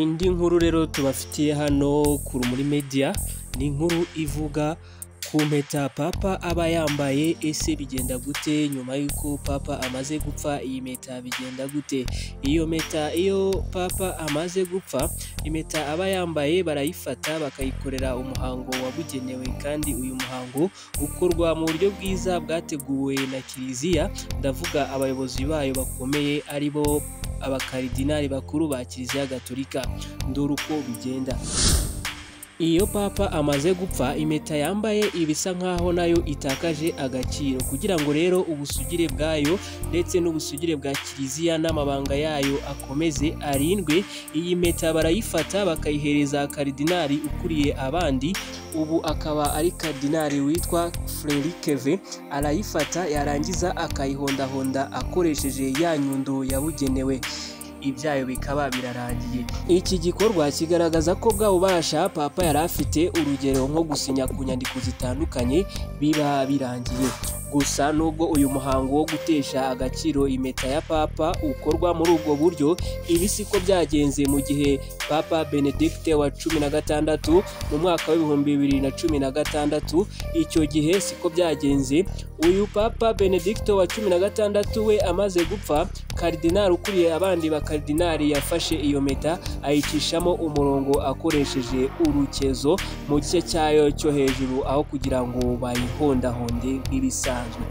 Indi nkuru rero tubafitiye hano ku Rumuri Media ni inkuru ivuga ku mpeta Papa aba yambaye. Ese bigenda gute nyuma yuko Papa amaze gupfa? Iyi mpeta bigenda gute? Iyo Papa amaze gupfa, impeta aba yambaye barayifata bakayikorera umuhango wabugenewe, kandi uyu muhango ukorwa mu buryo bwiza bwateguwe na Kiliziya. Ndavuga abayobozi bayo bakomeye aribo abakaridinali bakuru ba Kiliziya Gatolika. Nduru uko bigenda. Iyo Papa amaze gupfa, impeta yambaye ibisa nkaho nayo itakaje agaciro. Kugira ngo rero ubusugire bwayo ndetse n'ubusugire bwa Kiliziya n'amabanga yayo akomeze arindwe, iyi mpeta barayifata bakayihereza karidinali ukuriye abandi. Ubu akaba ari karidinali witwa Frerikeve. Arayifata yarangiza akayihondahonda akoresheje ya nyundo yabugenewe. Ibyayo bikaba birarangiye. Iki gikorwa kigaragaza ko bwa bubasha Papa yari afite, urugero nko gusinya ku nyandiko zitandukanye, biba birangiye. Gusa nubwo uyu muhango wo gutesha agaciro impeta ya Papa ukorwa muri ubwo buryo, ibi siko byagenze mu gihe Papa Benedicte wa 16 mu mwaka w'2016. Icyo gihe siko byagenze. Uyu Papa Benedicte wa 16 we amaze gupfa, karidinali ukuriye abandi bakaridinali yafashe iyo mpeta ayicishamo umurongo akoresheje urukezo mu gice cyayo cyo hejuru, aho kugira ngo bayihondahonde nk'ibisanzwe.